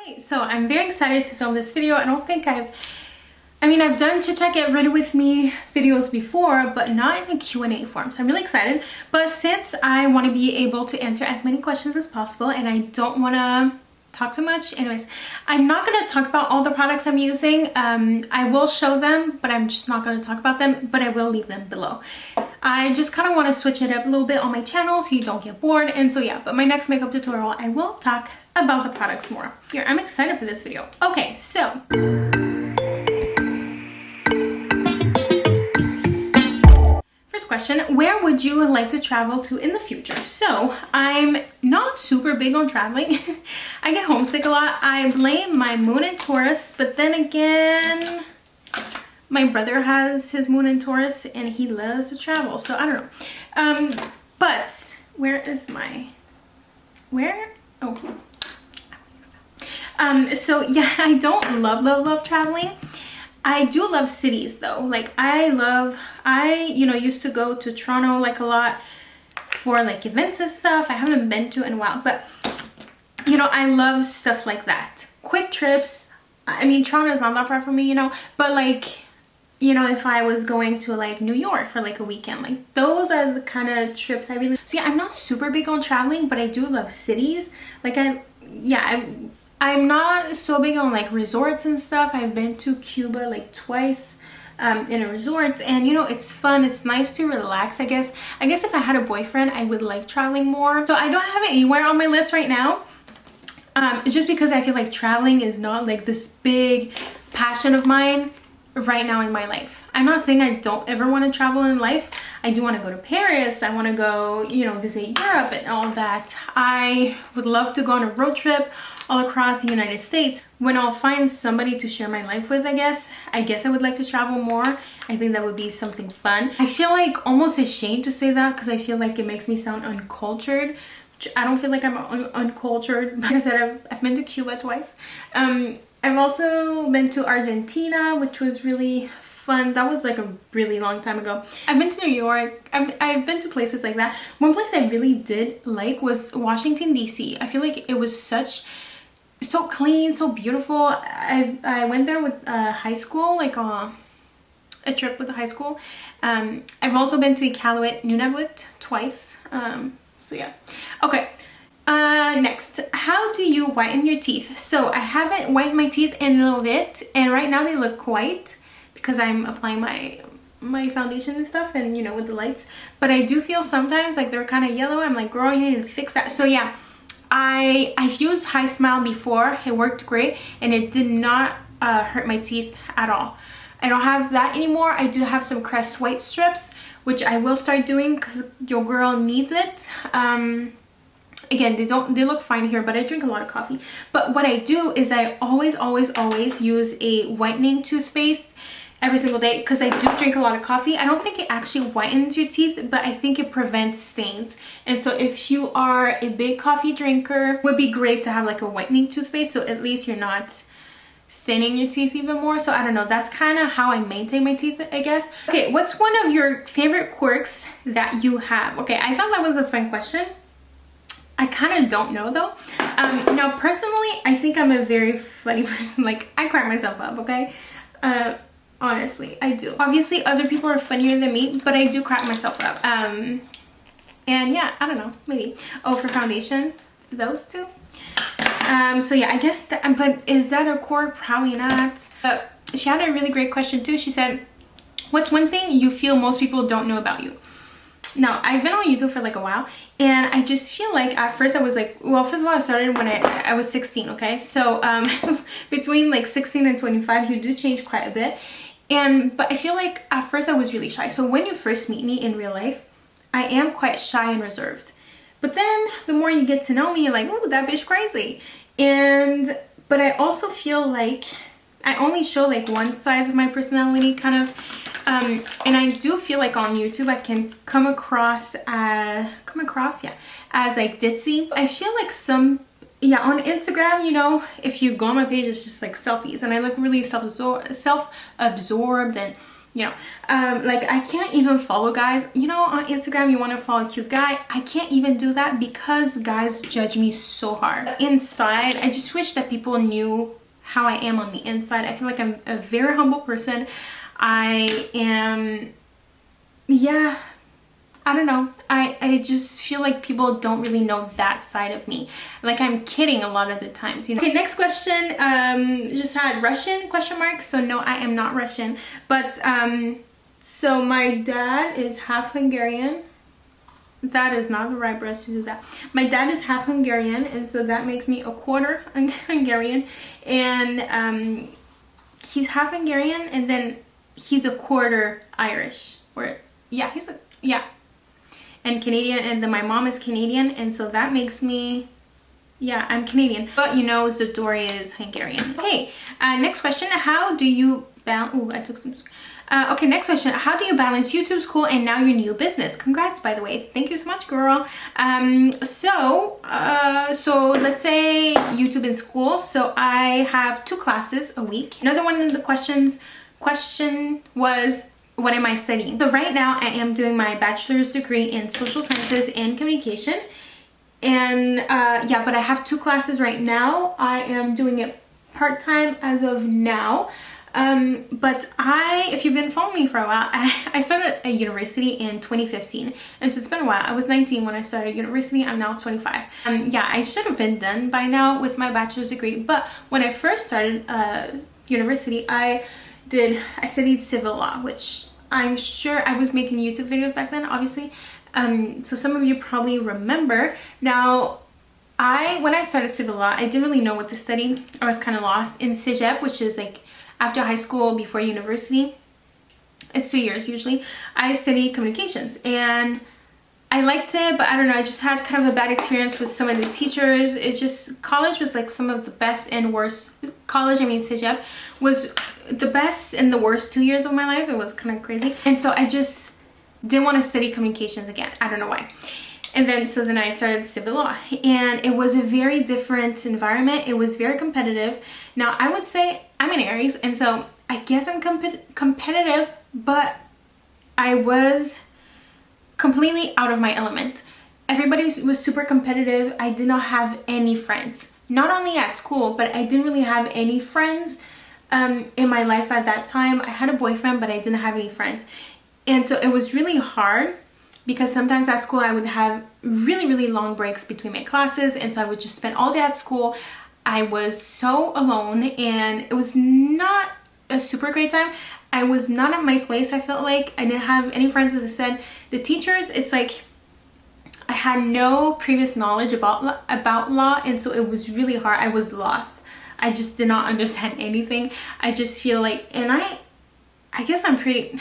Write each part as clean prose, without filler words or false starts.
Alright, so I'm very excited to film this video. I don't think I've done Chit Chat Get Ready With Me videos before, but not in a Q&A form. So I'm really excited. But since I want to be able to answer as many questions as possible and I don't want to talk too much, anyways, I'm not going to talk about all the products I'm using. I will show them, but I'm just not going to talk about them, but I will leave them below. I just kind of want to switch it up a little bit on my channel so you don't get bored. And so yeah, but my next makeup tutorial, I will talk about the products more. Here, I'm excited for this video. Okay, so first question, where would you like to travel to in the future? So I'm not super big on traveling. I get homesick a lot. I blame my moon in Taurus, but then again, my brother has his moon in Taurus and he loves to travel, so I don't know. But where is my, so yeah, I don't love traveling. I do love cities though. Like I used to go to Toronto like a lot for like events and stuff. I haven't been to in a while, but you know, I love stuff like that. Quick trips. I mean, Toronto is not that far from me, you know, but like, you know, if I was going to like New York for like a weekend, like those are the kind of trips I really, so yeah, I'm not super big on traveling, but I do love cities. Like I'm not so big on like resorts and stuff. I've been to Cuba like twice in a resort, and you know, it's fun. It's nice to relax, I guess. I guess if I had a boyfriend, I would like traveling more. So I don't have it anywhere on my list right now. It's just because I feel like traveling is not like this big passion of mine right now in my life. I'm not saying I don't ever want to travel in life. I do want to go to Paris. I want to go, you know, visit Europe and all that. I would love to go on a road trip all across the United States. When I'll find somebody to share my life with, I guess I would like to travel more. I think that would be something fun. I feel like almost ashamed to say that because I feel like it makes me sound uncultured. I don't feel like I'm uncultured. Like I said, I've been to Cuba twice. I've also been to Argentina, which was really fun. That was like a really long time ago. I've been to New York. I've been to places like that. One place I really did like was Washington, D.C. I feel like it was so clean, so beautiful. I went there with high school, like a trip with the high school. I've also been to Iqaluit, Nunavut twice. So yeah. Okay. Next, how do you whiten your teeth? So I haven't whitened my teeth in a little bit, and right now they look white because I'm applying my foundation and stuff, and you know, with the lights. But I do feel sometimes like they're kind of yellow. I'm like, girl, you need to fix that. So yeah, I've used High Smile before. It worked great and it did not hurt my teeth at all. I don't have that anymore. I do have some Crest white strips, which I will start doing because your girl needs it. Again, they look fine here, but I drink a lot of coffee. But what I do is I always use a whitening toothpaste every single day because I do drink a lot of coffee. I don't think it actually whitens your teeth, but I think it prevents stains. And so if you are a big coffee drinker, it would be great to have like a whitening toothpaste, so at least you're not staining your teeth even more. So I don't know, that's kind of how I maintain my teeth, I guess. Okay, what's one of your favorite quirks that you have? Okay, I thought that was a fun question. I kind of don't know though. Now personally, I think I'm a very funny person. Like I crack myself up, okay? Honestly, I do. Obviously other people are funnier than me, but I do crack myself up. And yeah, I don't know, maybe. Oh, for foundation, those two. So yeah, I guess that, but is that a quirk? Probably not. She had a really great question too. She said, what's one thing you feel most people don't know about you? Now, I've been on YouTube for like a while, and I just feel like at first I was like, well, first of all, I started when I was 16, okay? So between like 16 and 25, you do change quite a bit. But I feel like at first I was really shy. So when you first meet me in real life, I am quite shy and reserved. But then the more you get to know me, you're like, oh, that bitch crazy. But I also feel like I only show like one side of my personality kind of. And I do feel like on YouTube I can come across as like ditzy. I feel like on Instagram, you know, if you go on my page, it's just like selfies and I look really self-absorbed and you know, like I can't even follow guys, you know, on Instagram. You want to follow a cute guy, I can't even do that because guys judge me so hard. Inside, I just wish that people knew how I am on the inside. I feel like I'm a very humble person. I am, yeah, I don't know. I just feel like people don't really know that side of me. Like I'm kidding a lot of the times, you know. Okay, next question. Just had Russian question mark. So no, I am not Russian. But so my dad is half Hungarian. That is not the right brush to do that. My dad is half Hungarian, and so that makes me a quarter Hungarian. And he's half Hungarian, and then he's a quarter Irish. Or yeah, yeah. And Canadian, and then my mom is Canadian, and so that makes me, yeah, I'm Canadian. But you know, Zadori is Hungarian. Okay, next question. How do you balance? Oh, I took some. Okay, next question. How do you balance YouTube, school, and now your new business? Congrats, by the way. Thank you so much, girl. So let's say YouTube and school. So I have 2 classes a week. Another one of the question was, what am I studying? So right now I am doing my bachelor's degree in social sciences and communication. And yeah, but I have 2 classes right now. I am doing it part-time as of now. But if you've been following me for a while, I started a university in 2015. And so it's been a while. I was 19 when I started university. I'm now 25. Yeah, I should have been done by now with my bachelor's degree. But when I first started university, I studied civil law, which I'm sure I was making YouTube videos back then, obviously. So some of you probably remember. Now, when I started civil law, I didn't really know what to study. I was kind of lost in Cégep, which is like after high school, before university. It's 2 years usually. I studied communications, and I liked it, but I don't know, I just had kind of a bad experience with some of the teachers. It's just, college was like some of the best and worst. College, I mean Cégep, was the best and the worst 2 years of my life. It was kind of crazy. And so I just didn't want to study communications again. I don't know why. And then, so then I started civil law, and it was a very different environment. It was very competitive. Now, I would say I'm an Aries, and so I guess I'm competitive, but I was completely out of my element. Everybody was super competitive. I did not have any friends. Not only at school, but I didn't really have any friends in my life at that time. I had a boyfriend, but I didn't have any friends. And so it was really hard, because sometimes at school I would have really long breaks between my classes, and so I would just spend all day at school. I was so alone, and it was not a super great time. I was not at my place. I felt like I didn't have any friends. As I said, the teachers, it's like I had no previous knowledge about law, and so it was really hard. I was lost. I just did not understand anything. I just feel like, and I guess I'm pretty,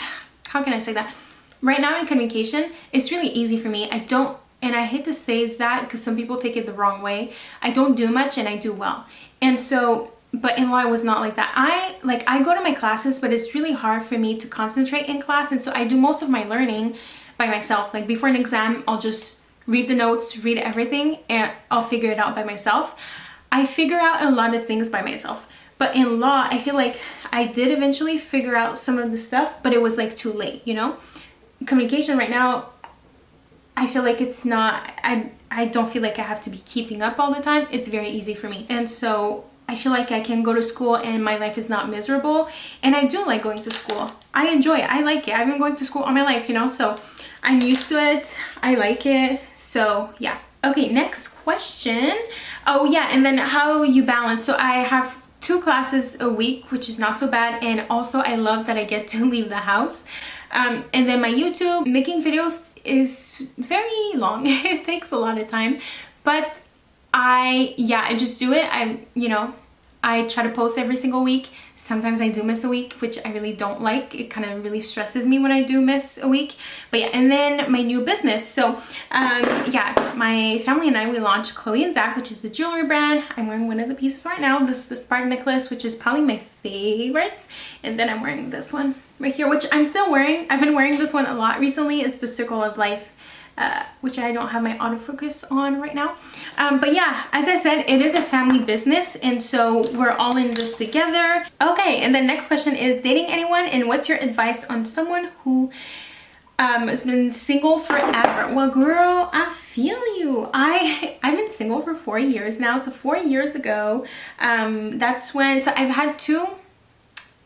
how can I say that? Right now in communication, it's really easy for me. And I hate to say that because some people take it the wrong way. I don't do much and I do well. And so, but in law, it was not like that. I go to my classes, but it's really hard for me to concentrate in class. And so I do most of my learning by myself. Like before an exam, I'll just read the notes, read everything, and I'll figure it out by myself. I figure out a lot of things by myself. But in law, I feel like I did eventually figure out some of the stuff, but it was like too late, you know? Communication right now, I feel like it's not, I don't feel like I have to be keeping up all the time. It's very easy for me. And so I feel like I can go to school and my life is not miserable. And I do like going to school. I enjoy it. I like it. I've been going to school all my life, you know, so I'm used to it. I like it. So yeah. Okay, next question. Oh yeah, and then how you balance. So I have 2 classes a week, which is not so bad. And also I love that I get to leave the house. And then my YouTube, making videos is very long. It takes a lot of time, but I just do it. I try to post every single week. Sometimes I do miss a week, which I really don't like. It kind of really stresses me when I do miss a week. But yeah, and then my new business. So yeah, my family and I, we launched Chloe and Zach, which is the jewelry brand. I'm wearing one of the pieces right now, this spark necklace, which is probably my favorite. And then I'm wearing this one right here, which I'm still wearing. I've been wearing this one a lot recently. It's the Circle of Life which I don't have my autofocus on right now. But yeah, as I said, it is a family business, and so we're all in this together. Okay, and the next question is dating anyone, and what's your advice on someone who has been single forever? Well, girl, I feel you. I've been single for 4 years now. So 4 years ago, that's when, so I've had 2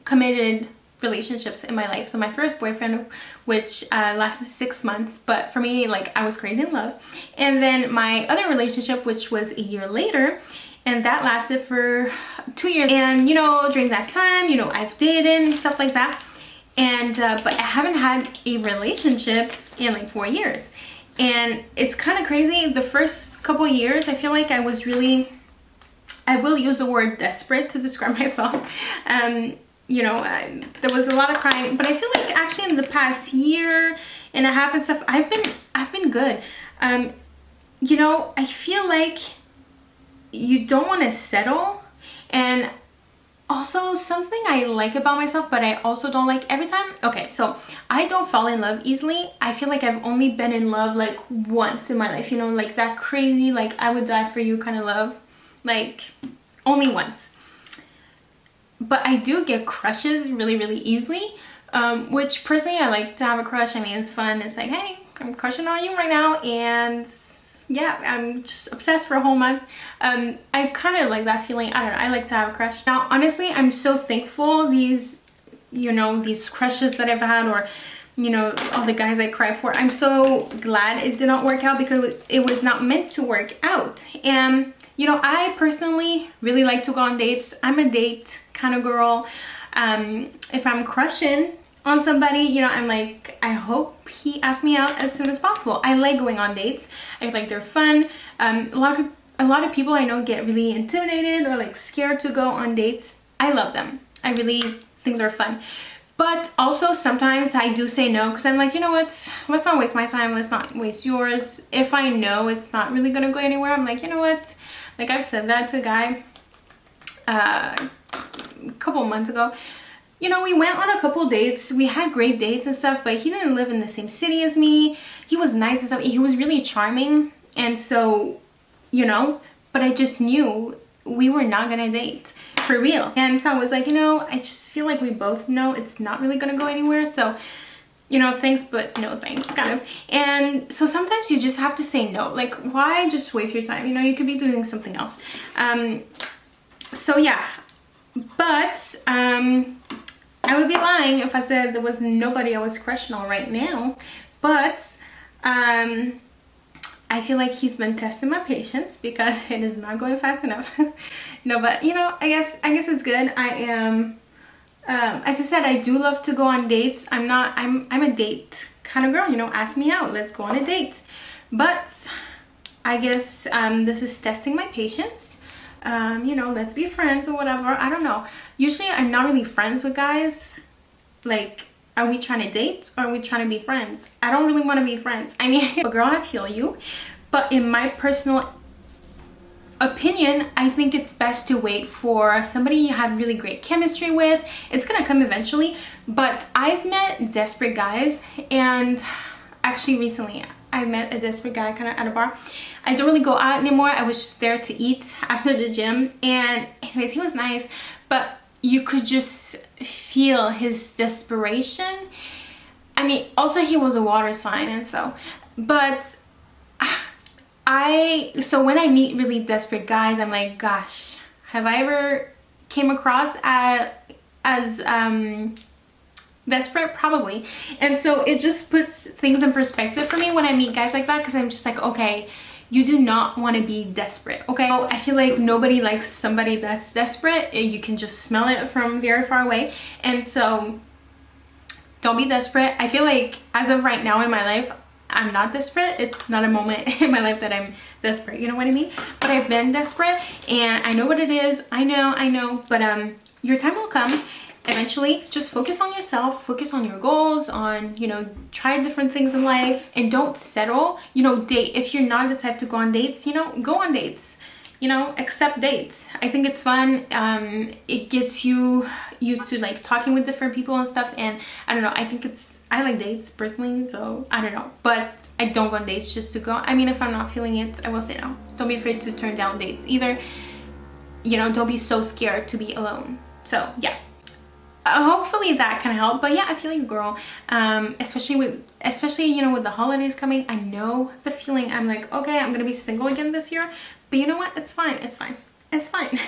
committed relationships in my life. So my first boyfriend, which lasted 6 months, but for me, like, I was crazy in love. And then my other relationship, which was a year later, and that lasted for 2 years. And you know, during that time, you know, I've dated and stuff like that. And but I haven't had a relationship in like 4 years. And it's kind of crazy. The first couple years, I feel like I was really, I will use the word desperate to describe myself. You know, there was a lot of crying, but I feel like actually in the past year and a half and stuff, I've been good. You know, I feel like you don't want to settle. And also something I like about myself, but I also don't like every time. Okay, so I don't fall in love easily. I feel like I've only been in love like once in my life, you know, like that crazy, like I would die for you kind of love, like only once. But I do get crushes really, really easily, which personally I like to have a crush. I mean, it's fun. It's like, hey, I'm crushing on you right now, and yeah, I'm just obsessed for a whole month. I kind of like that feeling. I don't know, I like to have a crush. Now, honestly, I'm so thankful these, you know, these crushes that I've had, or, you know, all the guys I cry for. I'm so glad it did not work out, because it was not meant to work out. And, you know, I personally really like to go on dates. I'm a date kind of girl. If I'm crushing on somebody, you know, I'm like, I hope he asks me out as soon as possible. I like going on dates. I feel like they're fun. A lot of people I know get really intimidated or like scared to go on dates. I love them. I really think they're fun. But also sometimes I do say no, because I'm like, you know what, let's not waste my time, let's not waste yours. If I know it's not really gonna go anywhere, I'm like, you know what, like I've said that to a guy a couple months ago. You know, we went on a couple dates, we had great dates and stuff, but he didn't live in the same city as me. He was nice and stuff, he was really charming, and so, you know, but I just knew we were not gonna date for real. And so I was like, you know, I just feel like we both know it's not really gonna go anywhere, so, you know, thanks but no thanks, kind of. And so sometimes you just have to say no. Like, why just waste your time? You know, you could be doing something else. So yeah, but I would be lying if I said there was nobody I was crushing on right now. But I feel like he's been testing my patience, because it is not going fast enough. No, but you know, I guess it's good. I am, as I said, I do love to go on dates. I'm a date kind of girl, you know, ask me out, let's go on a date. But I guess this is testing my patience. You know, let's be friends or whatever. I don't know. Usually I'm not really friends with guys. Like, are we trying to date or are we trying to be friends? I don't really want to be friends. I mean, girl, I feel you. But in my personal opinion, I think it's best to wait for somebody you have really great chemistry with. It's gonna come eventually. But I've met desperate guys, and actually recently I met a desperate guy kind of at a bar. I don't really go out anymore. I was just there to eat after the gym, and anyways, he was nice, but you could just feel his desperation. I mean, also he was a water sign, and so, but so when I meet really desperate guys, I'm like, gosh, have I ever came across as desperate? Probably. And so it just puts things in perspective for me when I meet guys like that, because I'm just like, okay, you do not want to be desperate, okay? So I feel like nobody likes somebody that's desperate. You can just smell it from very far away. And so don't be desperate. I feel like as of right now in my life, I'm not desperate. It's not a moment in my life that I'm desperate, you know what I mean? But I've been desperate, and I know what it is. I know, but your time will come eventually. Just focus on yourself, focus on your goals, on, you know, try different things in life, and don't settle. You know, date. If you're not the type to go on dates, you know, go on dates. you know, accept dates. I think it's fun. It gets you used to like talking with different people and stuff, and I don't know, I like dates personally, so I don't know, but I don't go on dates just to go. I mean, if I'm not feeling it, I will say no. Don't be afraid to turn down dates either. You know, don't be so scared to be alone. So yeah, hopefully that can help. But yeah, I feel like, girl, especially you know, with the holidays coming, I know the feeling. I'm like, okay, I'm gonna be single again this year, but you know what, it's fine, it's fine, it's fine.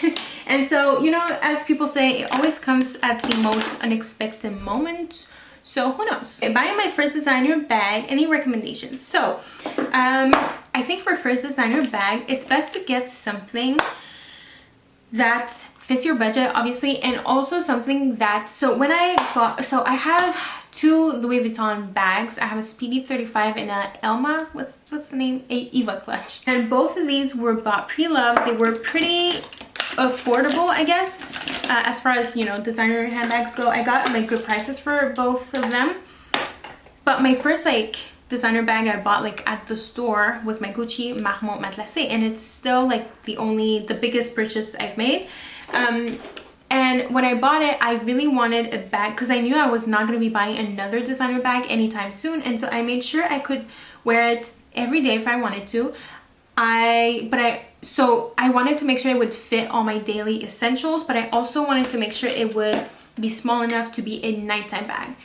And so, you know, as people say, it always comes at the most unexpected moment. So who knows? Buying my first designer bag, any recommendations? So I think for first designer bag, it's best to get something that fits your budget, obviously, and also something that, so when I got, so I have two Louis Vuitton bags. I have a Speedy 35 and a Elma, what's the name? A Eva clutch. And both of these were bought pre-loved. They were pretty affordable, I guess, as far as, you know, designer handbags go. I got like good prices for both of them. But my first like designer bag I bought like at the store was my Gucci Marmont Matelassé, and it's still like the biggest purchase I've made. And when I bought it, I really wanted a bag because I knew I was not going to be buying another designer bag anytime soon, and so I made sure I could wear it every day if I wanted to. So I wanted to make sure it would fit all my daily essentials, but I also wanted to make sure it would be small enough to be a nighttime bag.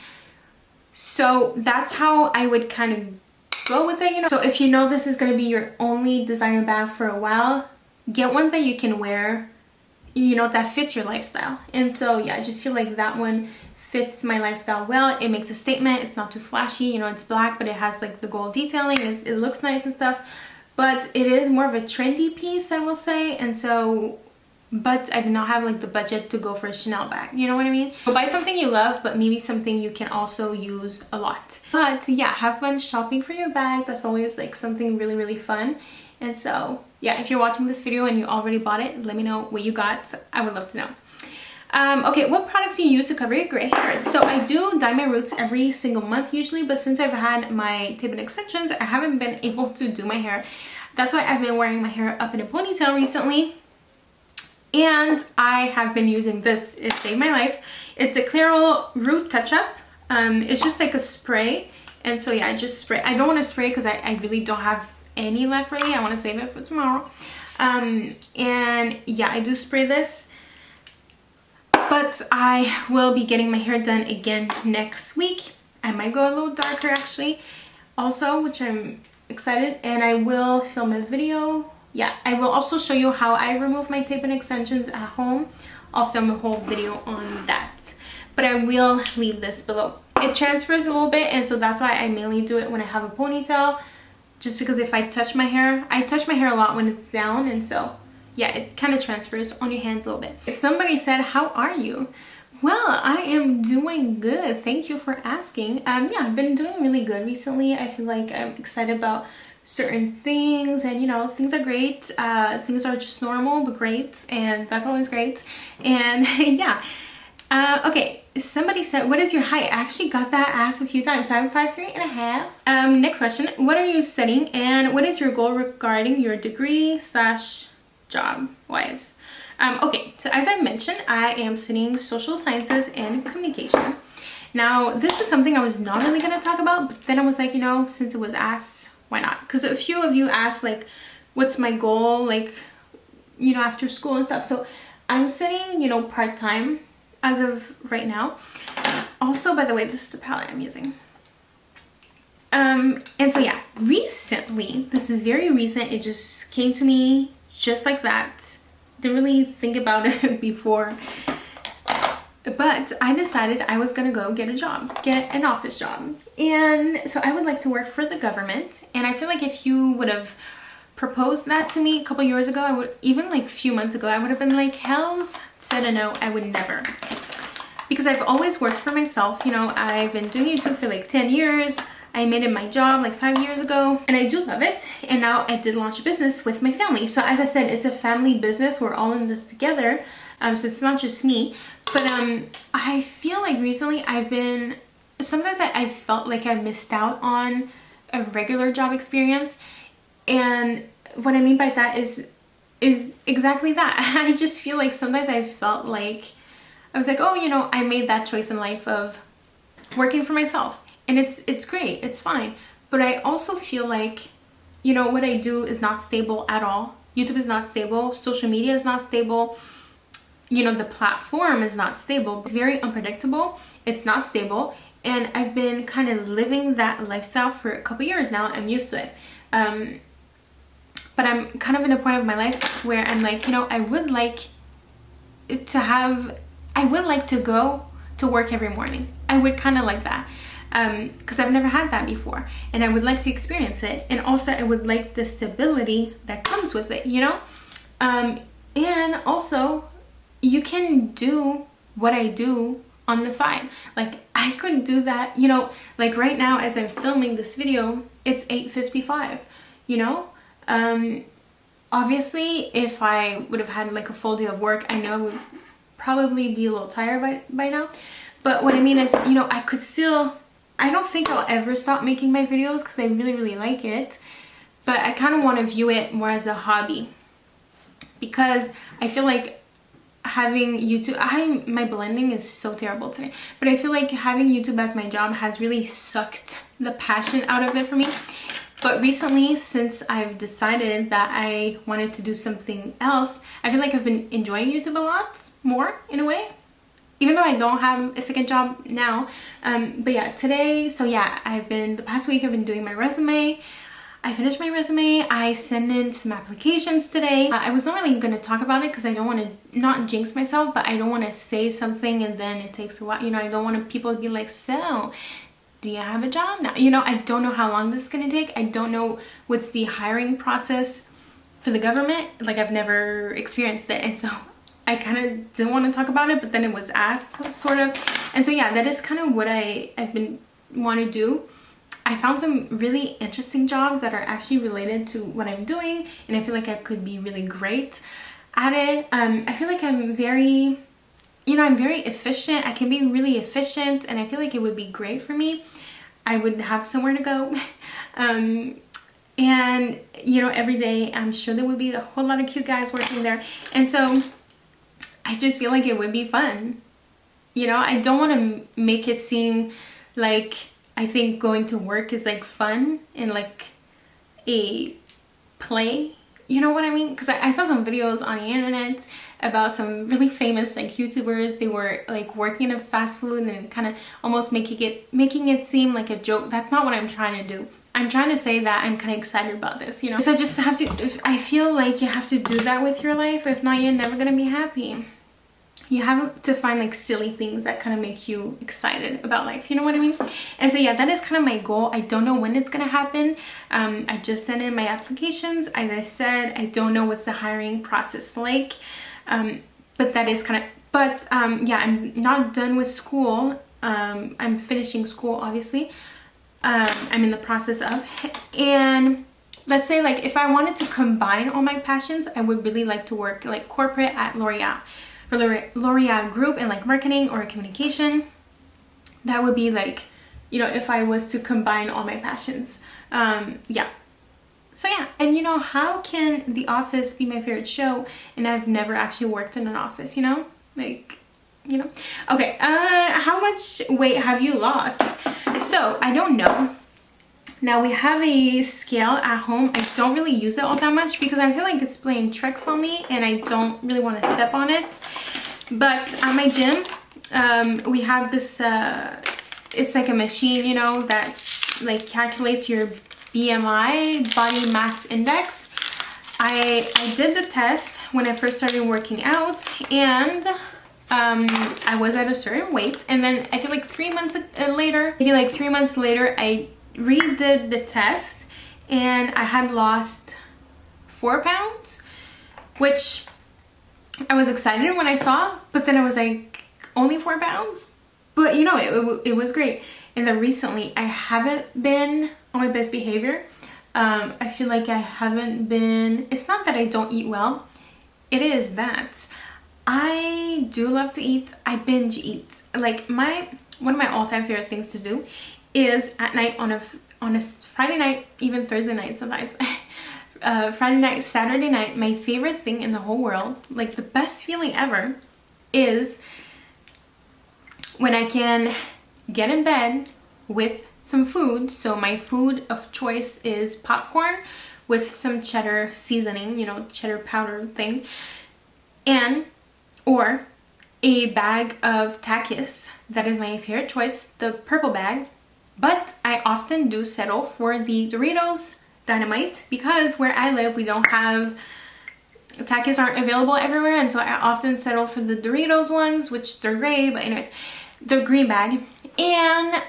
So that's how I would kind of go with it, you know. So if you know this is going to be your only designer bag for a while, get one that you can wear, you know, that fits your lifestyle. And so yeah, I just feel like that one fits my lifestyle well. It makes a statement. It's not too flashy, you know, it's black, but it has like the gold detailing. It looks nice and stuff, but it is more of a trendy piece, I will say. And so, but I did not have like the budget to go for a Chanel bag, you know what I mean? So buy something you love, but maybe something you can also use a lot. But yeah, have fun shopping for your bag. That's always like something really, really fun. And so yeah, if you're watching this video and you already bought it, let me know what you got. I would love to know. Okay, what products do you use to cover your gray hairs? So I do dye my roots every single month usually, but since I've had my tape-in extensions, I haven't been able to do my hair. That's why I've been wearing my hair up in a ponytail recently. And I have been using this. It saved my life. It's a Clairol root touch-up. It's just like a spray. And so yeah, I just spray. I don't want to spray because I really don't have any left really. I want to save it for tomorrow. And yeah, I do spray this. But I will be getting my hair done again next week. I might go a little darker actually also, which I'm excited. And I will film a video. Yeah, I will also show you how I remove my tape-in extensions at home. I'll film a whole video on that. But I will leave this below. It transfers a little bit, and so that's why I mainly do it when I have a ponytail. Just because if I touch my hair a lot when it's down, and so yeah, it kind of transfers on your hands a little bit. Somebody said, how are you? Well, I am doing good. Thank you for asking. Yeah, I've been doing really good recently. I feel like I'm excited about certain things, and you know, things are great. Things are just normal but great, and that's always great. And yeah. Okay, somebody said, what is your height? I actually got that asked a few times. So I'm 5'3.5". Next question. What are you studying, and what is your goal regarding your degree / job wise? Okay, so as I mentioned, I am studying social sciences and communication. Now, this is something I was not really going to talk about, but then I was like, you know, since it was asked, why not? Because a few of you asked like, what's my goal, like, you know, after school and stuff. So I'm studying, you know, part-time as of right now. Also, by the way, this is the palette I'm using. And so yeah, recently, this is very recent, it just came to me just like that. Didn't really think about it before, but I decided I was gonna go get a job, get an office job. And so I would like to work for the government, and I feel like if you would have proposed that to me a couple years ago, I would, even like a few months ago, I would have been like, hells to no, I would never. Because I've always worked for myself, you know, I've been doing YouTube for like 10 years. I made it my job like 5 years ago, and I do love it. And now I did launch a business with my family. So as I said, it's a family business. We're all in this together. So it's not just me. But I feel like recently sometimes I felt like I missed out on a regular job experience. And what I mean by that is is exactly that. I just feel like sometimes I felt like I was like, oh, you know, I made that choice in life of working for myself, and it's great, it's fine. But I also feel like, you know, what I do is not stable at all. YouTube is not stable, social media is not stable, you know, the platform is not stable. It's very unpredictable, it's not stable, and I've been kind of living that lifestyle for a couple years now. I'm used to it. But I'm kind of in a point of my life where I'm like, you know, I would like to go to work every morning. I would kind of like that, because I've never had that before, and I would like to experience it. And also I would like the stability that comes with it, you know. And also you can do what I do on the side. Like I could do that, you know, like right now as I'm filming this video, it's 8:55, you know. Obviously if I would have had like a full day of work, I know I would probably be a little tired by now. But what I mean is, you know, I could still, I don't think I'll ever stop making my videos because I really like it, but I kind of want to view it more as a hobby, because I feel like having YouTube, my blending is so terrible today, but I feel like having YouTube as my job has really sucked the passion out of it for me. But recently, since I've decided that I wanted to do something else, I feel like I've been enjoying YouTube a lot more in a way, even though I don't have a second job now. But yeah, today, so yeah, the past week I've been doing my resume. I finished my resume. I sent in some applications today. I was not really going to talk about it because I don't want to not jinx myself, but I don't want to say something and then it takes a while. You know, I don't want people to be like, so do you have a job now? You know, I don't know how long this is going to take. I don't know what's the hiring process for the government. Like I've never experienced it. And so I kind of didn't want to talk about it, but then it was asked sort of. And so yeah, that is kind of what I've been want to do. I found some really interesting jobs that are actually related to what I'm doing, and I feel like I could be really great at it. I feel like I'm very, you know, I'm very efficient. I can be really efficient, and I feel like it would be great for me. I would have somewhere to go. And you know, every day I'm sure there would be a whole lot of cute guys working there, and so I just feel like it would be fun. You know, I don't want to make it seem like I think going to work is like fun and like a play, you know what I mean? Because I saw some videos on the internet about some really famous like YouTubers. They were like working in fast food and kind of almost making it seem like a joke. That's not what I'm trying to do. I'm trying to say that I'm kind of excited about this, you know. So I just have to, I feel like you have to do that with your life. If not, you're never gonna be happy. You have to find like silly things that kind of make you excited about life, you know what I mean? And so yeah, that is kind of my goal. I don't know when it's gonna happen. I just sent in my applications. As I said, I don't know what's the hiring process like, but that is kind of, but yeah, I'm not done with school. I'm finishing school, obviously. I'm in the process of, and let's say like if I wanted to combine all my passions, I would really like to work like corporate at L'Oreal. For L'Oreal group and like marketing or communication. That would be like, you know, if I was to combine all my passions. Yeah. So yeah, and you know, how can The Office be my favorite show and I've never actually worked in an office, you know? Like, you know. Okay, how much weight have you lost? So, I don't know. Now we have a scale at home. I don't really use it all that much because I feel like it's playing tricks on me and I don't really want to step on it. But at my gym, we have this, it's like a machine, you know, that like calculates your BMI, body mass index. I did the test when I first started working out, and I was at a certain weight, and then I feel like 3 months later, maybe like 3 months later, I redid the test and I had lost 4 pounds, which I was excited when I saw, but then I was like, only 4 pounds? But you know, it was great. And then recently I haven't been on my best behavior. I feel like I haven't been, it's not that I don't eat well, it is that I do love to eat. I binge eat. Like one of my all-time favorite things to do is at night on a Friday night, even Thursday night sometimes, Friday night, Saturday night, my favorite thing in the whole world, like the best feeling ever, is when I can get in bed with some food. So my food of choice is popcorn with some cheddar seasoning, you know, cheddar powder thing, and or a bag of Takis. That is my favorite choice, the purple bag. But I often do settle for the Doritos Dynamite because where I live we don't have, Takis aren't available everywhere, and so I often settle for the Doritos ones, which they're great, but anyways, the green bag. And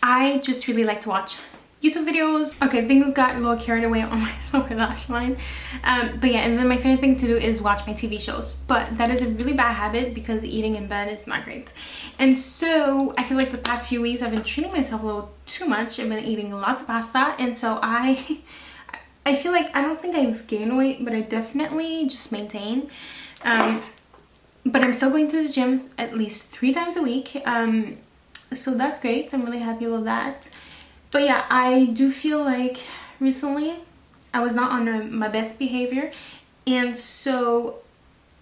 I just really like to watch YouTube videos. Okay, things got a little carried away on my lower lash line. But yeah, and then my favorite thing to do is watch my TV shows. But that is a really bad habit because eating in bed is not great. And so I feel like the past few weeks I've been treating myself a little too much. I've been eating lots of pasta, and so I feel like I don't think I've gained weight, but I definitely just maintain. But I'm still going to the gym at least 3 times a week. So that's great. I'm really happy with that. But yeah, I do feel like recently I was not on my best behavior, and so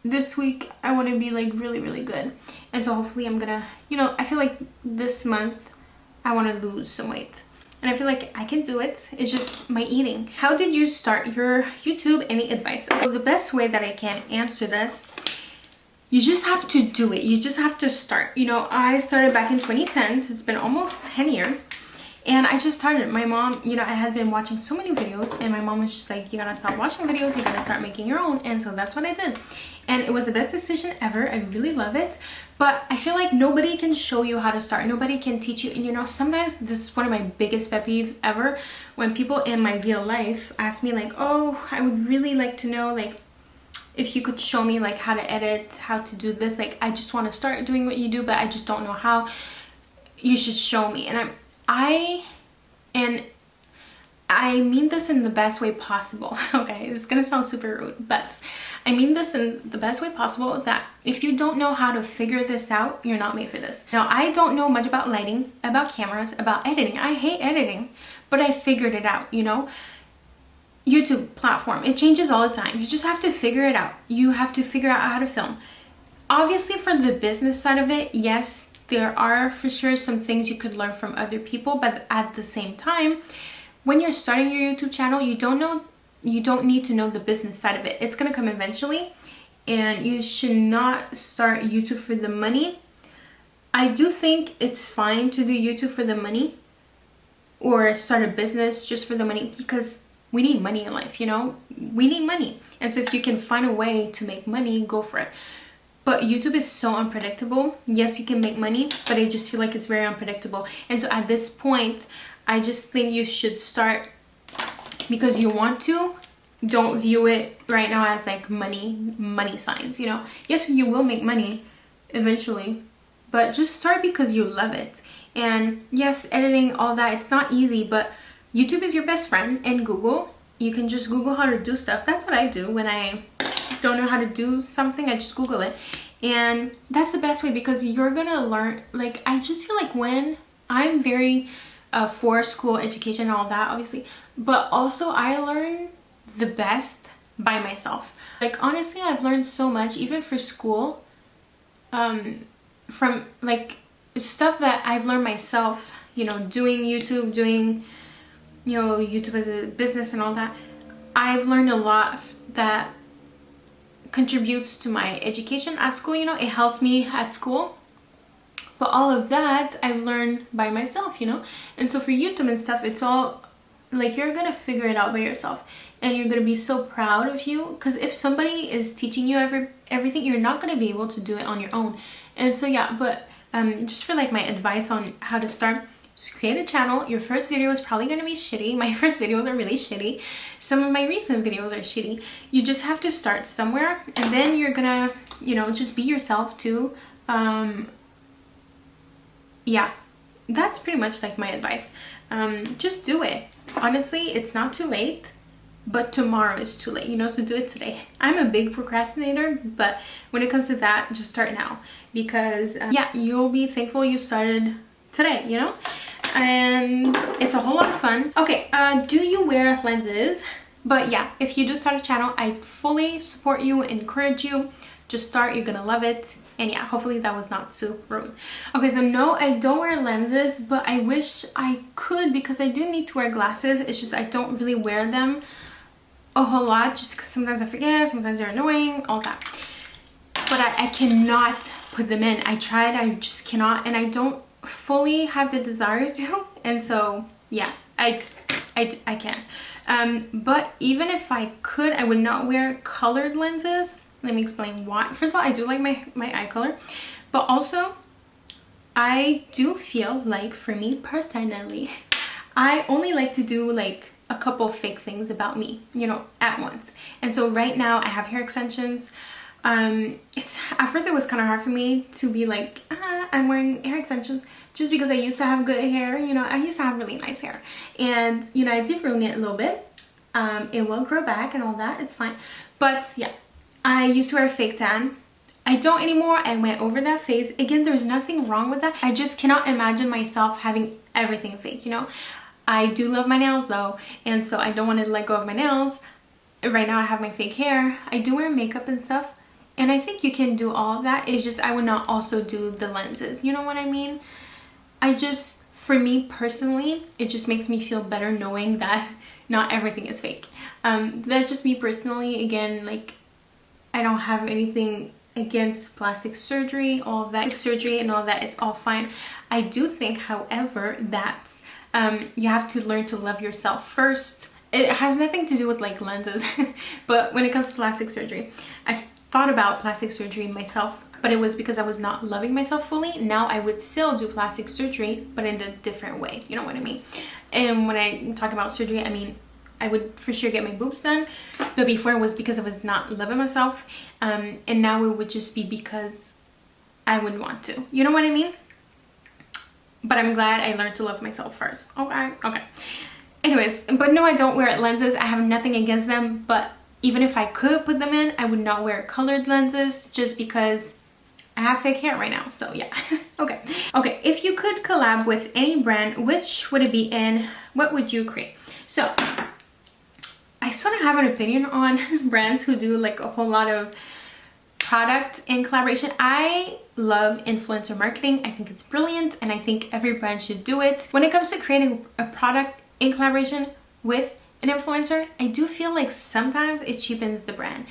this week I want to be like really good. And so hopefully I'm gonna, you know, I feel like this month I want to lose some weight, and I feel like I can do it. It's just my eating. How did you start your YouTube? Any advice? So the best way that I can answer this, you just have to do it. You just have to start. You know, I started back in 2010, so it's been almost 10 years. And I just started. My mom, you know, I had been watching so many videos, and my mom was just like, you gotta stop watching videos, you gotta start making your own. And so that's what I did. And it was the best decision ever. I really love it. But I feel like nobody can show you how to start. Nobody can teach you. And you know, sometimes this is one of my biggest pet peeve ever, when people in my real life ask me like, oh, I would really like to know, like, if you could show me like how to edit, how to do this. Like, I just want to start doing what you do, but I just don't know how. You should show me. And I mean this in the best way possible. Okay, it's gonna sound super rude, but I mean this in the best way possible, that if you don't know how to figure this out, you're not made for this. Now, I don't know much about lighting, about cameras, about editing. I hate editing, but I figured it out, you know? YouTube platform, it changes all the time. You just have to figure it out. You have to figure out how to film. Obviously, for the business side of it, yes, there are for sure some things you could learn from other people, but at the same time, when you're starting your YouTube channel, you don't need to know the business side of it. It's gonna come eventually, and you should not start YouTube for the money. I do think it's fine to do YouTube for the money, or start a business just for the money, because we need money in life, you know? We need money. And so if you can find a way to make money, go for it. But YouTube is so unpredictable. Yes, you can make money, but I just feel like it's very unpredictable. And so at this point, I just think you should start because you want to. Don't view it right now as like money signs, you know? Yes, you will make money eventually, but just start because you love it. And yes, editing, all that, it's not easy, but YouTube is your best friend. And Google, you can just Google how to do stuff. That's what I do when I don't know how to do something. I just Google it, and that's the best way, because you're gonna learn. Like, I just feel like when I'm very for school education and all that, obviously, but also I learn the best by myself. Like, honestly, I've learned so much even for school, from like stuff that I've learned myself, you know, doing YouTube, doing, you know, YouTube as a business and all that. I've learned a lot that contributes to my education at school, you know, it helps me at school. But all of that I've learned by myself, you know. And so for YouTube and stuff, it's all like you're gonna figure it out by yourself, and you're gonna be so proud of you, because if somebody is teaching you everything, you're not gonna be able to do it on your own. And so yeah, but just for like my advice on how to start, just create a channel. Your first video is probably going to be shitty. My first videos are really shitty. Some of my recent videos are shitty. You just have to start somewhere, and then you're gonna, you know, just be yourself too. Yeah, that's pretty much like my advice. Just do it. Honestly, it's not too late, but tomorrow is too late, you know, so do it today. I'm a big procrastinator, but when it comes to that, just start now, because yeah, you'll be thankful you started today, you know. And it's a whole lot of fun. Okay, do you wear lenses? But yeah, if you do start a channel, I fully support you, encourage you. Just start, you're gonna love it. And yeah, hopefully that was not too rude. Okay, so no, I don't wear lenses, but I wish I could because I do need to wear glasses. It's just I don't really wear them a whole lot just because sometimes I forget, sometimes they're annoying, all that. But I cannot put them in. I tried, I just cannot, and I don't fully have the desire to. And so yeah, I can. But even if I could, I would not wear colored lenses. Let me explain why. First of all, I do like my eye color, but also I do feel like, for me personally, I only like to do like a couple fake things about me, you know, at once. And so right now I have hair extensions. At first it was kind of hard for me to be like, I'm wearing hair extensions, just because I used to have good hair. You know, I used to have really nice hair, and you know, I did ruin it a little bit. It will grow back and all that, it's fine. But yeah, I used to wear a fake tan. I don't anymore. I went over that phase. Again, there's nothing wrong with that. I just cannot imagine myself having everything fake, you know. I do love my nails though, and so I don't want to let go of my nails. Right now I have my fake hair. I do wear makeup and stuff, and I think you can do all of that. It's just I would not also do the lenses, you know what I mean? For me personally, it just makes me feel better knowing that not everything is fake. That's just me personally. Again, like, I don't have anything against plastic surgery, all of that surgery and all that, it's all fine. I do think, however, that you have to learn to love yourself first. It has nothing to do with like lenses, but when it comes to plastic surgery, I've thought about plastic surgery myself, but it was because I was not loving myself fully. Now I would still do plastic surgery, but in a different way, you know what I mean? And when I talk about surgery, I mean, I would for sure get my boobs done, but before it was because I was not loving myself, and now it would just be because I would want to, you know what I mean? But I'm glad I learned to love myself first. Okay. Anyways, but no, I don't wear lenses. I have nothing against them, but even if I could put them in, I would not wear colored lenses just because I have fake hair right now. So yeah. Okay, if you could collab with any brand, which would it be and what would you create? So I sort of have an opinion on brands who do like a whole lot of product in collaboration. I love influencer marketing. I think it's brilliant, and I think every brand should do it. When it comes to creating a product in collaboration with an influencer, I do feel like sometimes it cheapens the brand,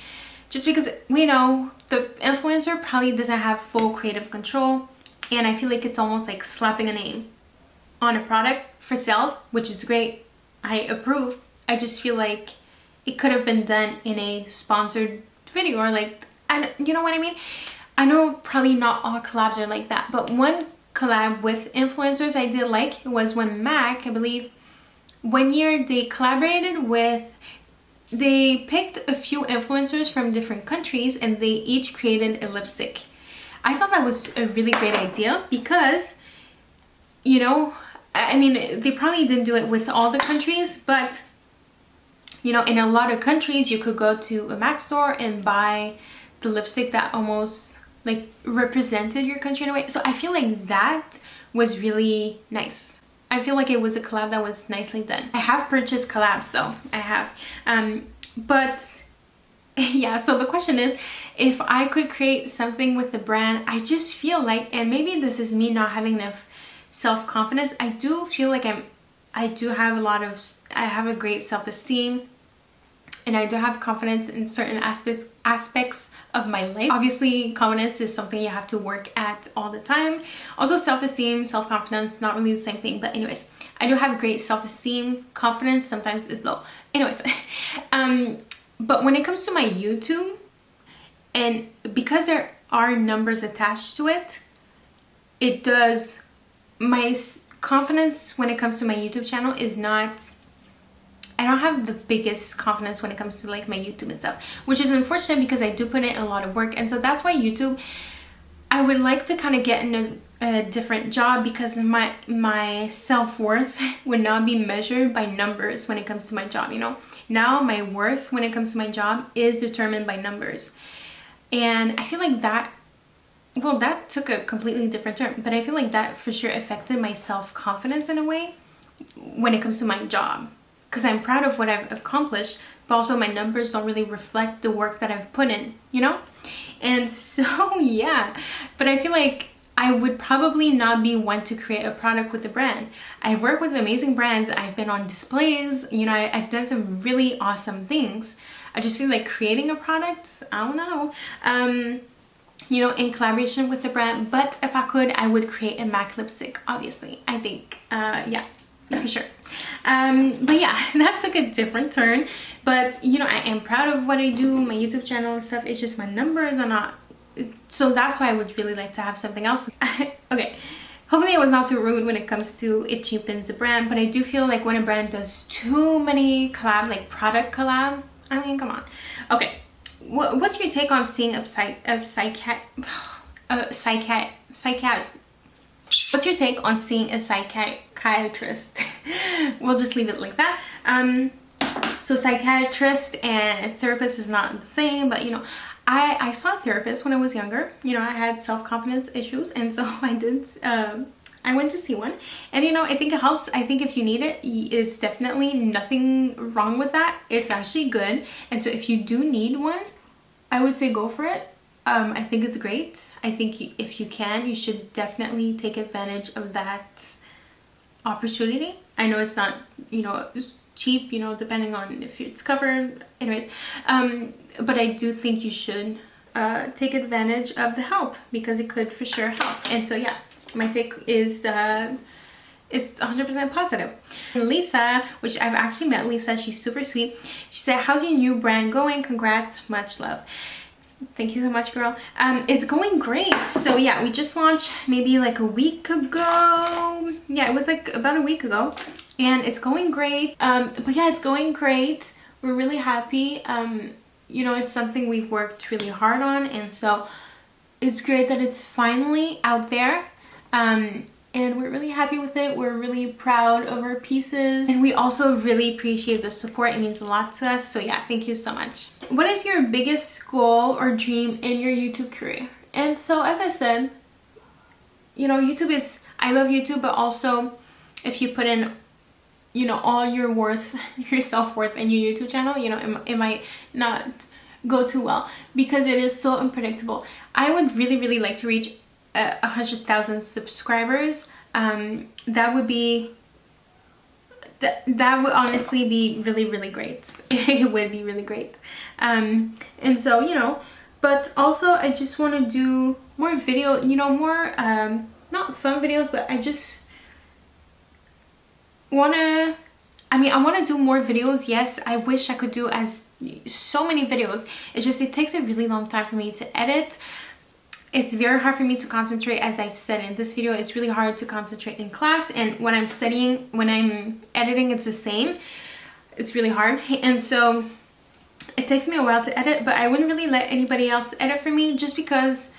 just because we know the influencer probably doesn't have full creative control, and I feel like it's almost like slapping a name on a product for sales, which is great. I approve. I just feel like it could have been done in a sponsored video, or like, and you know what I mean? I know probably not all collabs are like that, but one collab with influencers I did like was when MAC, I believe, one year they collaborated with, they picked a few influencers from different countries and they each created a lipstick. I thought that was a really great idea because, you know, I mean, they probably didn't do it with all the countries, but you know, in a lot of countries you could go to a MAC store and buy the lipstick that almost like represented your country in a way. So I feel like that was really nice. I feel like it was a collab that was nicely done. I have purchased collabs though, I have. But yeah, so the question is, if I could create something with the brand, I just feel like, and maybe this is me not having enough self-confidence, I do feel like I have a great self-esteem, and I do have confidence in certain aspects of my life. Obviously, confidence is something you have to work at all the time. Also, self-esteem, self-confidence, not really the same thing, but anyways, I do have great self-esteem. Confidence sometimes is low. Anyways, but when it comes to my YouTube, and because there are numbers attached to it, it does, my confidence when it comes to my YouTube channel is not, I don't have the biggest confidence when it comes to like my YouTube and stuff, which is unfortunate because I do put in a lot of work. And so that's why YouTube, I would like to kind of get in a different job, because my self-worth would not be measured by numbers when it comes to my job, you know. Now my worth when it comes to my job is determined by numbers, and I feel like that, well, that took a completely different turn, but I feel like that for sure affected my self-confidence in a way when it comes to my job, because I'm proud of what I've accomplished, but also my numbers don't really reflect the work that I've put in, you know? And so yeah, but I feel like I would probably not be one to create a product with a brand. I've worked with amazing brands, I've been on displays, you know, I've done some really awesome things. I just feel like creating a product, I don't know, you know, in collaboration with the brand. But if I could, I would create a MAC lipstick, obviously. I think, yeah, for sure. But yeah, that took a different turn. But, you know, I am proud of what I do, my YouTube channel and stuff. It's just my numbers are not. So that's why I would really like to have something else. Okay, hopefully I was not too rude when it comes to it cheapens the brand. But I do feel like when a brand does too many collab, like product collab, I mean, come on. Okay. What's your take on seeing what's your take on seeing a psychiatrist? We'll just leave it like that. So psychiatrist and therapist is not the same, but you know, I saw a therapist when I was younger. You know, I had self-confidence issues, and so I went to see one, and you know, I think it helps. I think if you need it, it's definitely nothing wrong with that. It's actually good, and so if you do need one, I would say go for it. I think it's great. I think if you can, you should definitely take advantage of that opportunity. I know it's not, you know, cheap, you know, depending on if it's covered. Anyways, but I do think you should take advantage of the help, because it could for sure help. And so yeah, my take is 100% positive. And Lisa, which I've actually met Lisa, she's super sweet. She said, how's your new brand going? Congrats, much love. Thank you so much, girl. It's going great. So yeah, we just launched maybe like a week ago. Yeah, it was like about a week ago, and it's going great. But yeah, it's going great. We're really happy. You know, it's something we've worked really hard on, and so it's great that it's finally out there. And we're really happy with it. We're really proud of our pieces, and we also really appreciate the support. It means a lot to us. So yeah, thank you so much. What is your biggest goal or dream in your YouTube career? And so as I said, you know, YouTube is, I love YouTube, but also if you put in, you know, all your worth, your self-worth in your YouTube channel, you know, it might not go too well, because it is so unpredictable. I would really like to reach 100,000 subscribers. That would be that would honestly be really great. It would be really great. And so, you know, but also I just want to do more video, you know, more not fun videos, but I just want to, I mean, I want to do more videos. Yes, I wish I could do so many videos. It's just, it takes a really long time for me to edit. It's very hard for me to concentrate. As I've said in this video, it's really hard to concentrate in class, and when I'm studying, when I'm editing, it's the same. It's really hard, and so it takes me a while to edit, but I wouldn't really let anybody else edit for me, just because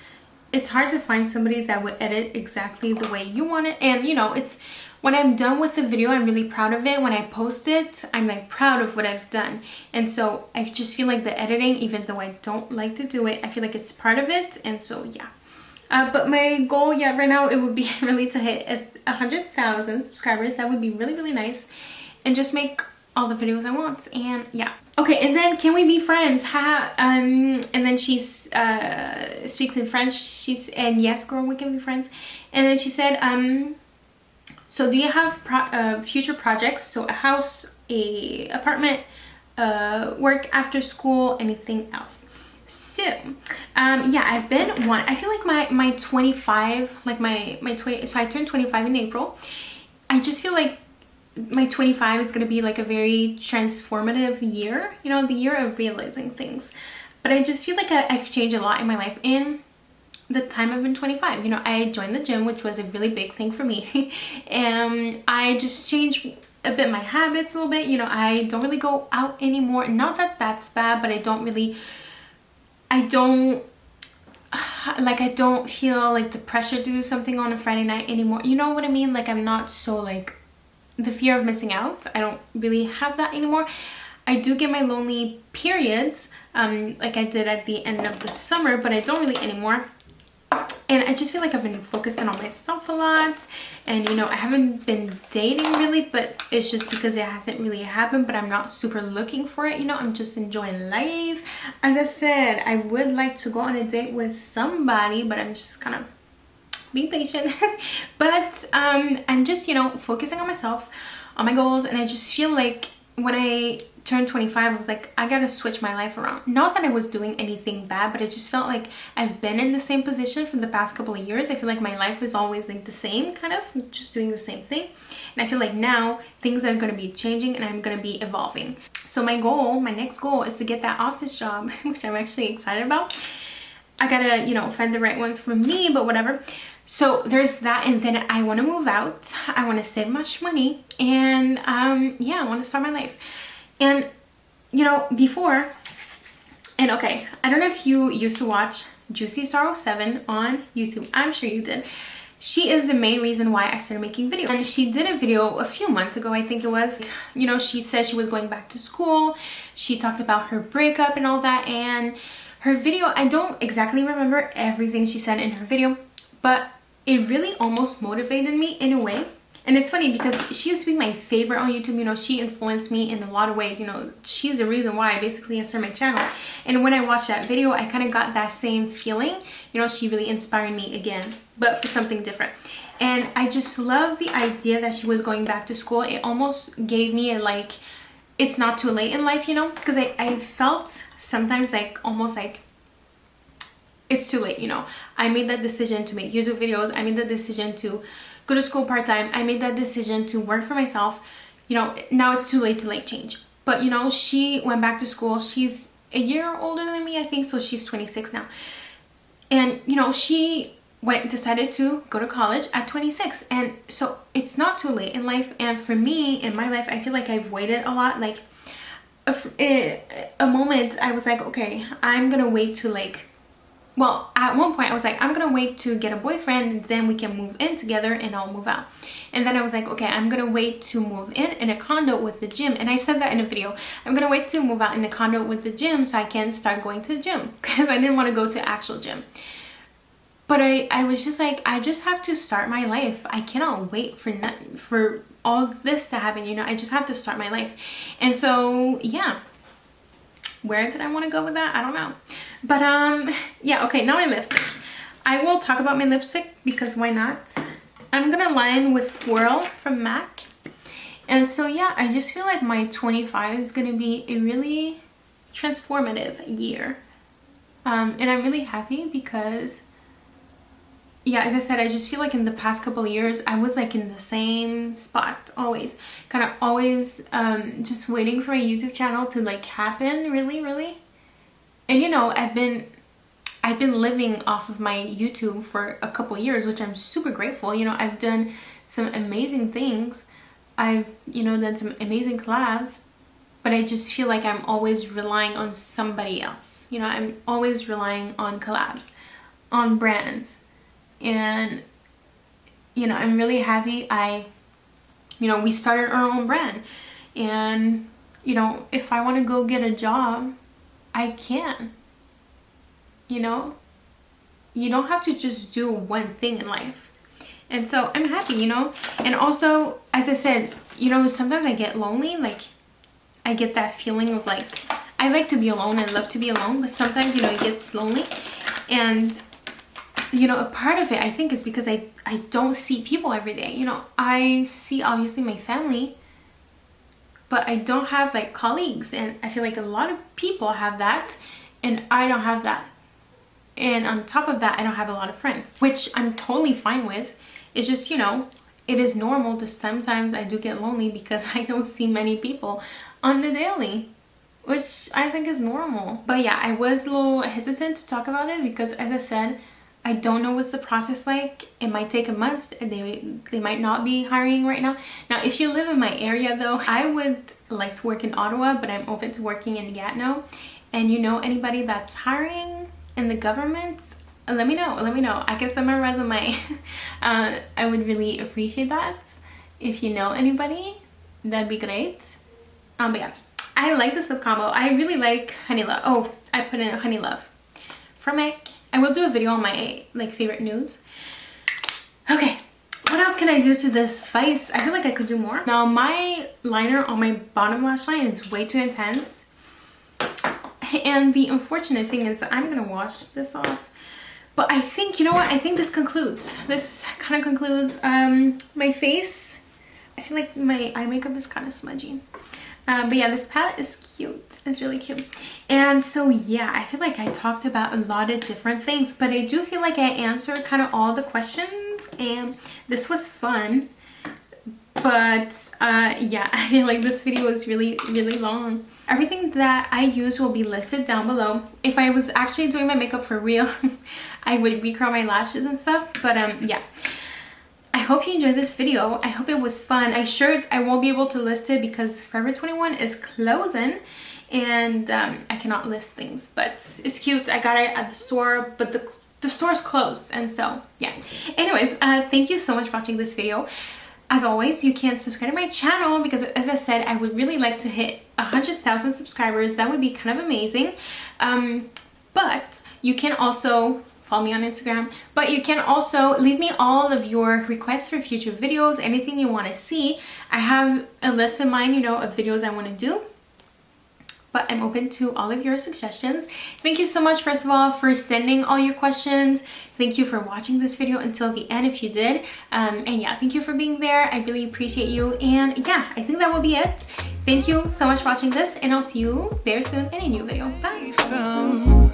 it's hard to find somebody that would edit exactly the way you want it. And you know, it's, when I'm done with the video, I'm really proud of it. When I post it, I'm like proud of what I've done. And so I just feel like the editing, even though I don't like to do it, I feel like it's part of it. And so yeah. But my goal, yeah, right now, it would be really to hit 100,000 subscribers. That would be really nice. And just make all the videos I want. And yeah. Okay, and then can we be friends? And then she speaks in French. And yes, girl, we can be friends. And then she said, so do you have future projects? So a house, a apartment, work after school, anything else? So yeah, I've been I feel like my 25, like my 20, so I turned 25 in April. I just feel like my 25 is gonna be like a very transformative year, you know, the year of realizing things. But I just feel like I've changed a lot in my life in the time I've been 25. You know, I joined the gym, which was a really big thing for me. And I just changed a bit my habits a little bit. You know, I don't really go out anymore. Not that that's bad, but I don't feel like the pressure to do something on a Friday night anymore. You know what I mean? Like, I'm not so like, the fear of missing out, I don't really have that anymore. I do get my lonely periods, like I did at the end of the summer, but I don't really anymore. And I just feel like I've been focusing on myself a lot, and you know, I haven't been dating really, but it's just because it hasn't really happened. But I'm not super looking for it, you know. I'm just enjoying life. As I said, I would like to go on a date with somebody, but I'm just kind of being patient. But I'm just, you know, focusing on myself, on my goals. And I just feel like when I turned 25, I was like, I gotta switch my life around. Not that I was doing anything bad, but I just felt like I've been in the same position for the past couple of years. I feel like my life is always like the same, kind of just doing the same thing. And I feel like now things are gonna be changing and I'm gonna be evolving. So my goal, my next goal, is to get that office job, which I'm actually excited about. I gotta, you know, find the right one for me, but whatever. So there's that, and then I want to move out. I want to save much money, and yeah, I want to start my life. And you know, before, and okay, I don't know if you used to watch Juicy Sorrow 7 on YouTube. I'm sure you did. She is the main reason why I started making videos. And she did a video a few months ago, I think it was. You know, she said she was going back to school. She talked about her breakup and all that, and her video, I don't exactly remember everything she said in her video, but it really almost motivated me in a way. And it's funny because she used to be my favorite on YouTube. You know, she influenced me in a lot of ways. You know, she's the reason why I basically started my channel. And when I watched that video, I kind of got that same feeling. You know, she really inspired me again, but for something different. And I just love the idea that she was going back to school. It almost gave me a like, it's not too late in life, you know, because I felt sometimes like almost like it's too late, you know. I made that decision to make YouTube videos. I made that decision to go to school part-time. I made that decision to work for myself. You know, now it's too late to like change. But you know, she went back to school. She's a year older than me, I think, so she's 26 now. And you know, she decided to go to college at 26, and so it's not too late in life. And for me, in my life, I feel like I've waited a lot. Like a moment I was like, okay, I'm gonna wait to like, well, at one point I was like, I'm gonna wait to get a boyfriend, then we can move in together and I'll move out. And then I was like, okay, I'm gonna wait to move in a condo with the gym. And I said that in a video, I'm gonna wait to move out in a condo with the gym so I can start going to the gym, because I didn't want to go to actual gym. But I was just like, I just have to start my life. I cannot wait for all this to happen, you know. I just have to start my life. And so yeah, where did I want to go with that? I don't know. But yeah, okay, now my lipstick. I will talk about my lipstick because why not? I'm gonna line with Swirl from MAC. And so yeah, I just feel like my 25 is gonna be a really transformative year. And I'm really happy because, yeah, as I said, I just feel like in the past couple of years, I was like in the same spot, always. Kind of always just waiting for my YouTube channel to like happen, really. And you know, I've been living off of my YouTube for a couple years, which I'm super grateful. You know, I've done some amazing things. I've, you know, done some amazing collabs, but I just feel like I'm always relying on somebody else. You know, I'm always relying on collabs, on brands. And you know, I'm really happy we started our own brand. And you know, if I want to go get a job, I can. You know, you don't have to just do one thing in life. And so I'm happy, you know. And also, as I said, you know, sometimes I get lonely. Like, I get that feeling of like, I like to be alone. I love to be alone, but sometimes, you know, it gets lonely. And you know, a part of it, I think, is because I don't see people every day. You know, I see obviously my family, but I don't have like colleagues. And I feel like a lot of people have that, and I don't have that. And on top of that, I don't have a lot of friends, which I'm totally fine with. It's just, you know, it is normal that sometimes I do get lonely because I don't see many people on the daily, which I think is normal. But yeah, I was a little hesitant to talk about it because, as I said, I don't know what's the process like. It might take a month. They might not be hiring right now. Now, if you live in my area though, I would like to work in Ottawa, but I'm open to working in Gatineau. And you know anybody that's hiring in the government, let me know. I can send my resume. I would really appreciate that. If you know anybody, that'd be great. But yeah, I like this lip combo. I really like Honey Love. Oh, I put in Honey Love from MAC. I will do a video on my like favorite nudes. Okay, what else can I do to this face? I feel like I could do more. Now my liner on my bottom lash line is way too intense. And the unfortunate thing is that I'm gonna wash this off. But I think, you know what? I think this concludes. This kind of concludes my face. I feel like my eye makeup is kind of smudgy. But yeah, this palette is cute. It's really cute. And so yeah, I feel like I talked about a lot of different things, but I do feel like I answered kind of all the questions, and this was fun. But yeah, I feel like this video was really long. Everything that I use will be listed down below. If I was actually doing my makeup for real, I would recurl my lashes and stuff. But yeah, I hope you enjoyed this video. I hope it was fun. I won't be able to list it because Forever 21 is closing, and I cannot list things. But it's cute. I got it at the store, but the store's closed, and so yeah. Anyways, thank you so much for watching this video. As always, you can subscribe to my channel because, as I said, I would really like to hit 100,000 subscribers. That would be kind of amazing. But you can also follow me on Instagram. But you can also leave me all of your requests for future videos, anything you want to see. I have a list in mind, you know, of videos I want to do. But I'm open to all of your suggestions. Thank you so much, first of all, for sending all your questions. Thank you for watching this video until the end if you did. And yeah, thank you for being there. I really appreciate you. And yeah, I think that will be it. Thank you so much for watching this, and I'll see you very soon in a new video. Bye!